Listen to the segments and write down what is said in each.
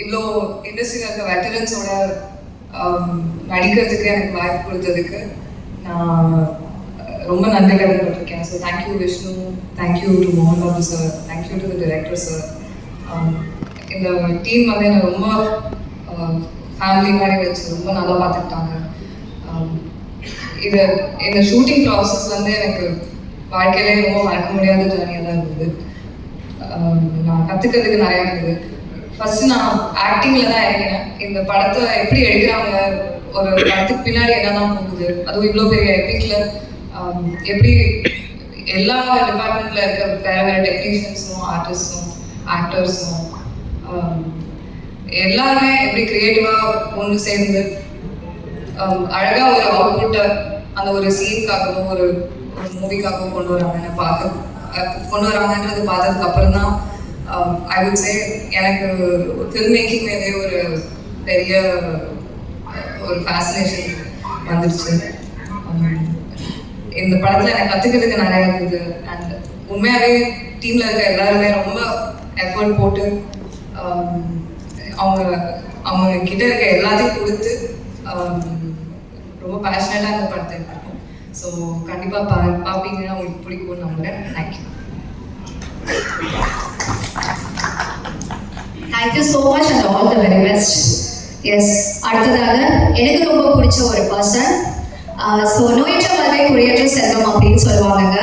இவ்வளோ இண்டஸ்ட்ரியில் இருக்க வெட்டரன்ஸோட நடிக்கிறதுக்கு எனக்கு வாய்ப்பு கொடுத்ததுக்கு நான் ரொம்ப நன்றி கடன்பட்டிருக்கேன். So thank you Vishnu, thank you to மோகன் Babu sir, thank you to the director sir. இந்த டீம் வந்து என்னை ரொம்ப ஃபேமிலி மாதிரி வச்சு ரொம்ப நல்லா பார்த்துக்கிட்டாங்க. இந்த ஷூட்டிங் ப்ராசஸ் வந்து எனக்கு வாழ்க்கையிலே ரொம்ப மறக்க முடியாத ஜர்னியாக தான் இருந்தது. நான் கற்றுக்கிறதுக்கு நிறையா இருந்தது. ஃபர்ஸ்ட் நான் ஆக்டிங்கில் தான் இறங்கினேன். இந்த படத்தை எப்படி எடுக்கிறாங்க, ஒரு படத்துக்கு பின்னாடி என்னதான் போகுது, அதுவும் இவ்வளோ பெரிய எபிக்கில் எப்படி எல்லா டிபார்ட்மெண்ட்டில் இருக்க வேறு வேறு டெக்னீஷியன்ஸும் ஆர்டிஸ்டும் ஆக்டர்ஸும் எல்லாருமே எப்படி க்ரியேட்டிவாக ஒன்று சேர்ந்து அழகாக ஒரு அவுட்புட்டை அந்த ஒரு சீனுக்காகவும் ஒரு மூவிக்காகவும் கொண்டு வராங்கன்றது பார்த்ததுக்கு அப்புறம் தான் ஐ வுட் சே எனக்கு ஃபில்ம் மேக்கிங் மேலே ஒரு பெரிய ஒரு ஃபேசினேஷன் வந்துடுச்சு. இந்த படத்தில் எனக்கு கற்றுக்கிறதுக்கு நிறையா இருந்தது. அண்ட் உண்மையாகவே டீமில் இருக்க எல்லாருமே ரொம்ப எஃபர்ட் போட்டு அவங்க கிட்ட இருக்க எல்லாத்தையும் கொடுத்து ரொம்ப பேஷனேட்டாக இந்த படத்தை இருக்கும். ஸோ கண்டிப்பாக பார்ப்பீங்கன்னா உங்களுக்கு பிடிக்கும்னு நம்புகிறேன். Thank you. Thank you so much and all the very best. Yes, அடுத்ததாக எனக்கு ரொம்ப பிடிச்ச ஒரு பர்சன். ஸோ நோயற்ற வாழ்வை குறையற்ற செல்வம் அப்படின்னு சொல்லுவாங்க.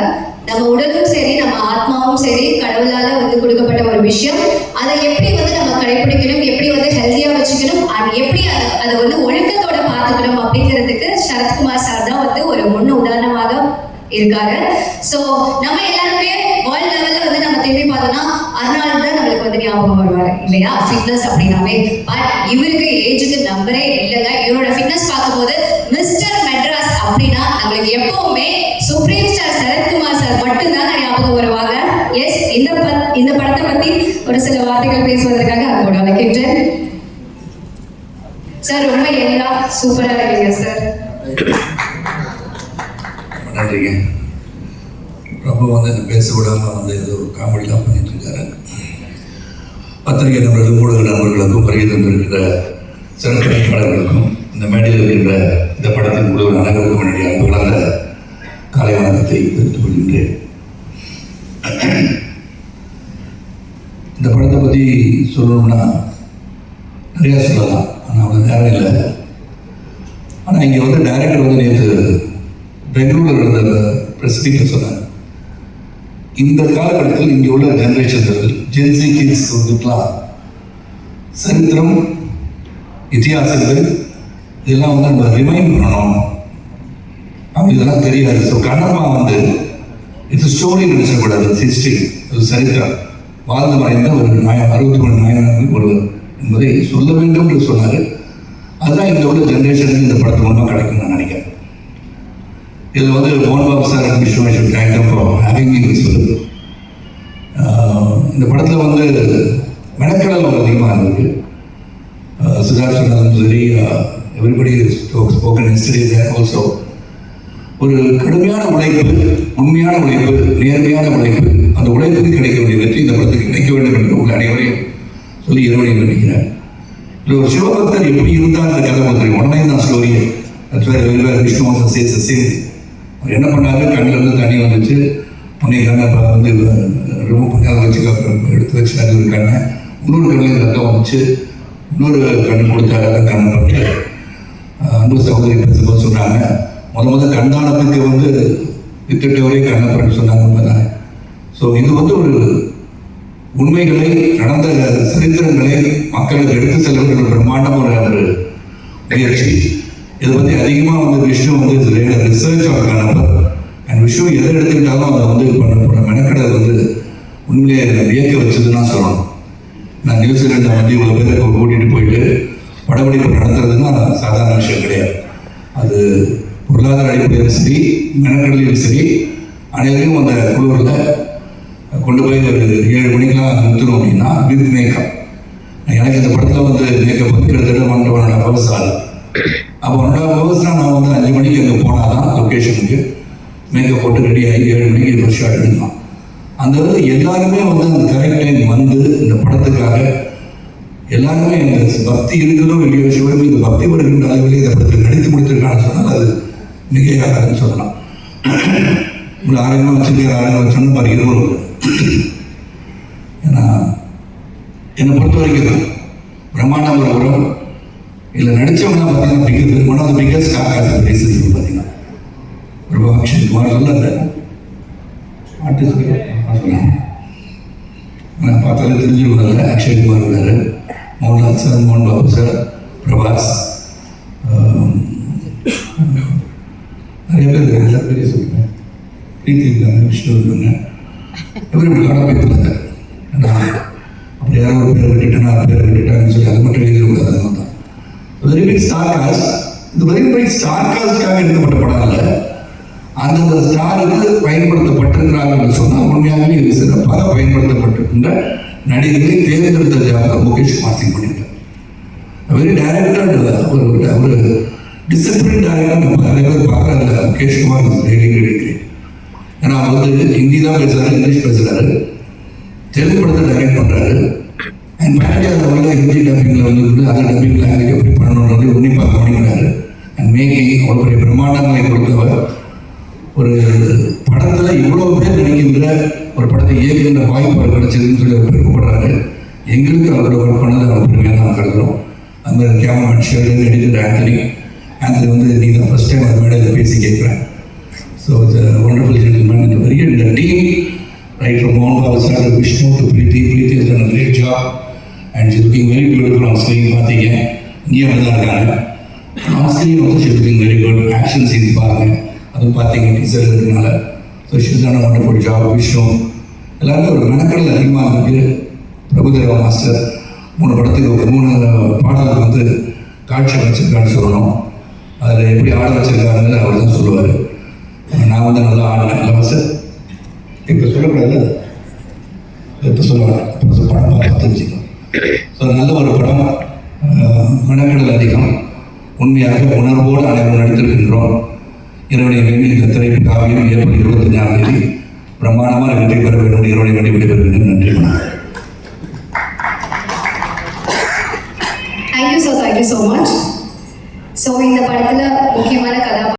நம்ம உடலும் சரி, நம்ம ஆத்மாவும் சரி, கடவுளால் வந்து கொடுக்கப்பட்ட ஒரு விஷயம். அதை எப்படி வந்து நம்ம கடைபிடிக்கணும், எப்படி வந்து ஹெல்த்தியாக வச்சுக்கணும், அண்ட் எப்படி அதை வந்து ஒழுக்கத்தோட பார்த்துக்கணும் அப்படிங்கிறதுக்கு சரத்குமார் சார் தான் வந்து ஒரு முன் உதாரணமாக இருக்காரு. ஸோ நம்ம எல்லாருமே வேர்ல்ட் லெவலில் வந்து நம்ம திரும்பி பார்த்தோம்னா அர்னால்டு தான் நம்மளுக்கு வந்து ஞாபகம் வருவார் இல்லையா, ஃபிட்னஸ் அப்படின்னாவே. பட் இவருக்கு ஏஜுக்கு நம்பரே இல்லைங்க. இவரோட ஃபிட்னஸ் பார்க்கும்போது மிஸ்டர் மெட்ராஸ் அப்படின்னா நம்மளுக்கு எப்பவுமே சுப்ரீம் ஸ்டார் சரத்குமார் சார் மட்டும்தான் ஞாபகம் வருவாங்க. எஸ், இந்த படத்தை பற்றி ஒரு சில வார்த்தைகள் பேசுவதற்காக அவரோட அழைக்கின்றேன் சார். ரொம்ப எல்லாம் சூப்பராக இருக்கீங்க சார். நன்றிங்க. ரொம்ப வந்து என்ன பேச விடாமல் வந்து ஏதோ காமெடிலாம் பண்ணிட்டு இருக்காரு. பத்திரிகை நண்பர்களும் ஊடக நண்பர்களுக்கும் வருகை தந்திருக்கிற சிறப்பு பணியாளர்களுக்கும் இந்த மேடையில் இருக்கின்ற இந்த படத்தின் முழு அனைவருக்கும் என்னுடைய அன்புகளாக காலை வணக்கத்தை தெரிவித்துக் கொள்கின்றேன். இந்த படத்தை பற்றி சொல்லணும்னா நிறையா சொல்லலாம், ஆனால் அவ்வளோ நேரம் இல்லை. ஆனால் இங்கே வந்து டைரக்டர் வந்து நேற்று பெங்களூரில் இருந்த ப்ரெஸ் மீட்டில் சொன்னார், இந்த காலகட்டத்தில் இங்கே உள்ள ஜென்ரேஷன்கள் ஜென்சி கிட்ஸ் வந்துக்கலாம் சரித்திரம், இதிகாசங்கள் இதெல்லாம் வந்து நம்ம ரிமைண்ட் பண்ணணும். அவங்க இதெல்லாம் தெரியாது. ஸோ கண்ணம்மா வந்து இது ஸ்டோரி நினைச்சக்கூடாது, ஹிஸ்ட்ரி, அது சரித்திரம், வாழ்ந்து மறைந்த ஒரு 63 நாயகர்கள் ஒருவர் என்பதை சொல்ல வேண்டும் என்று சொன்னார். அதுதான் இந்த உள்ள ஜென்ரேஷனுக்கு இந்த படத்து மூலமாக கிடைக்கும் நான் நினைக்கிறேன். இதில் வந்து மோகன் Babu sir and Vishnu thank you for having me சொல்லுது. இந்த படத்தில் வந்து மெனக்கடல் ஒரு அதிகமாக இருந்தது. சுஜாத் சொன்னதும் சரி, எவ்ரிபடி ஸ்போக்கன் எஸ்டர்டே தேர் ஆல்சோ. ஒரு கடுமையான உழைப்பு, உண்மையான உழைப்பு, நேர்மையான உழைப்பு, அந்த உழைப்புக்கு கிடைக்க வேண்டிய வெற்றி இந்த படத்துக்கு கிடைக்க வேண்டும் என்று உங்கள் அனைவரையும் சொல்லி இறைவனையும் நினைக்கிறேன். இல்லை ஒரு சிவபக்தர் எப்படி இருந்தால் அந்த கதை தெரியும். உடனே தான் ஸ்டோரியை விஷ்ணு வந்து சேர்த்து அவர் என்ன பண்ணாரு, கண்ணில் இருந்து தண்ணி வந்துச்சு, உன்னை கண்ணை வந்து ரிமூவ் பண்ணி அதை வச்சு எடுத்து வச்சு அது ஒரு கண்ணை, இன்னொரு கண்ணில் ரத்தம் வந்துச்சு, இன்னொரு கண்ணு கொடுத்தாரு, அதை கண்ணை பண்ணிட்டு அன்பு சகோதரி பேசும்போது சொன்னாங்க, முதல் கண்தானத்துக்கு வந்து வித்துட்டவரே கண்ணை பண்ணி சொன்னாங்க. உண்மைதான். ஸோ இது வந்து ஒரு உண்மைகளை, நடந்த சரித்திரங்களை மக்களுக்கு எடுத்து செல்ல வேண்டிய ஒரு பிரம்மாண்டமான ஒரு முயற்சி. இதை பற்றி அதிகமாக வந்து விஷ்ணு வந்து ரிசர்ச் ஆகிறாங்க. அண்ட் விஷ்ணு எதை எடுத்துக்கிட்டாலும் அதை வந்து பண்ண மெனக்கடை வந்து உண்மையிலே வியக்க வச்சதுன்னா சொல்லணும். நான் நியூசிலாண்டை வந்து இவ்வளோ பேரை கூட்டிகிட்டு போயிட்டு படப்பிடிப்பு நடத்துறதுன்னா சாதாரண விஷயம் கிடையாது. அது பொருளாதார அடிப்படையிலும் சரி, மெனக்கடலையும் சரி, அனைவரையும் அந்த குழுவில் கொண்டு போய் ஒரு 7 மணிக்கெலாம் நிறுத்தணும் அப்படின்னா வித் மேக்கப். எனக்கு இந்த படத்தில் வந்து மேக்கப் வந்து கிட்டத்தட்ட 1.5 hours ஆகுது. அப்போ 1.5 hours நான் வந்து 5 மணிக்கு அங்கே போனால் தான் லொக்கேஷனுக்கு மேக்கப் போட்டு ரெடி ஆகி 7 மணிக்கு ஒரு ஷாட் எடுக்கலாம். அந்த எல்லாருமே வந்து அந்த கரெக்ட் டைம் வந்து இந்த படத்துக்காக எல்லாருமே இந்த பக்தி இருக்கிறதோ இல்லையோ சிவன் மீது பக்தி வருகின்ற அளவில் இதை படத்தில் நடித்து முடித்திருக்கான்னு சொன்னால் அது மிகையாகாதுன்னு சொல்லலாம். ஒரு ஆரம்பம் வச்சிருக்கிற ஆரம்பம் சொன்ன மாதிரி இருவரும். ஏன்னா என்னை பொறுத்த வரைக்கும் பிரம்மாண்டம் ஒரு உரம் இதில் நடித்தவங்களாம் பார்த்தீங்கன்னா பிகர் ஒன் ஆஃப் த பிகஸ்ட் ஆகாசம் பேசுறது பார்த்தீங்கன்னா ஒரு அக்ஷய் குமார் சொல்லாத ஆர்டிஸ்ட் சொல்லலாம். நான் பார்த்தாலே தெரிஞ்சுருவாங்க. அக்ஷய் குமார் இருக்காரு, மோகன்லால் சார், மோகன் பாபு சார், பிரபாஸ், நிறைய பேர் இருக்காங்க. எல்லா பேரையும் சொல்லுவேன். பிரீத்தி இருக்காங்க, விஷ்ணு இருக்காங்க. இவர் இப்படி காண போயிருந்தாங்க. நான் அப்படி யாரும் ஒரு பேரை விட்டுட்டேன்னா பேரை விட்டுட்டாங்கன்னு சொல்லி அது மட்டும் எழுதிருக்காது. அதனால தான் வெரி பிக் ஸ்டார் காஸ்ட். இது வெரி பிக் ஸ்டார் காஸ்டாக எடுக்கப்பட்ட படம் இல்லை. அந்தந்த ஸ்டாருக்கு பயன்படுத்தப்பட்டிருக்கிறார்கள் சொன்னால் உண்மையாகவே இது சிறப்பாக பயன்படுத்தப்பட்டிருக்கின்ற நடிகர்களை தேர்ந்தெடுத்த ஜாப் முகேஷ் குமார் சிங் பண்ணியிருக்கார். வெரி டைரக்டட் ஒரு டிசிப்ளின் டைரக்டர் நம்ம நிறைய பேர் பார்க்குறாங்க. முகேஷ் குமார் இருக்கிறேன். ஏன்னா அவர் வந்து ஹிந்தி தான் பேசுகிறாரு, இங்கிலீஷ் பேசுகிறாரு, தெலுங்கு படத்தை டைரக்ட் பண்ணுறாரு. அண்ட் பேரண்டி அதில் வந்து ஹிந்தி டப்பிங்கில் வந்து அந்த டப்பிங் லாங்குவேஜ் எப்படி பண்ணணுன்றது உன்னிப்பாக கவனிக்கிறாரு. அண்ட் மேக்கிங் அவ்வளோ பெரிய பிரம்மாண்டங்களை கொடுத்தவர். ஒரு படத்தில் இவ்வளோ பேர் நடிக்கின்ற ஒரு படத்தை இயக்குகின்ற வாய்ப்பு அவர் கிடைச்சதுன்னு சொல்லி அவர் பெருமைப்படுறாரு. எங்களுக்கு அவரோட ஒர்க் பண்ணது அவர் பெருமையாக தான் கருதுகிறோம். அந்த கேமராமேன் ஷேர்டன் எடிட்டர் ஆந்தனி வந்து நீ தான் ஃபஸ்ட் டைம் அது மேடையில் பேசி கேட்குறேன். So it's wonderful gentleman. இந்த வெரி இந்த டீம் ரைட் ஃப்ரம் மோகன் Babu sir, Vishnu to Preethi is done a great job and she's looking very beautiful on screen. பார்த்தீங்க இங்கேயும் அப்படி தான் இருக்காங்க. on screen also she's looking very good. Action scenes பாருங்கள், அதுவும் பார்த்தீங்க டீசர் இருக்கிறதுனால. So she's ton a wonderful job. Vishnu எல்லாருமே ஒரு மெனக்கடல் அதிகமாக இருக்குது. பிரபுதேவா மாஸ்டர் 3 படத்துக்கு 3 பாடலுக்கு வந்து காட்சி வச்சிருக்கான்னு சொல்லணும். அதில் எப்படி ஆட வச்சிருக்காருன்னு அவர் தான் சொல்லுவார். நான் வந்து நல்லா ஆடினேன். இல்லை மாஸ்டர் இப்போ சொல்லக்கூடாது, இப்போ சொல்லுவாங்க. படம் பார்த்து தெரிஞ்சுக்கலாம். ஸோ நல்ல ஒரு படம், மெனக்கடல் அதிகம். உண்மையாக உணர்வோடு அனைவரும் நடித்திருக்கின்றோம். இறைவனை வேண்டி இந்த திரைப்பட காவியம் ஏப்ரல் 25ஆம் தேதி பிரம்மாண்டமாக வெற்றி பெற வேண்டும். இறைவனை வேண்டி விடைபெறுகின்றேன்.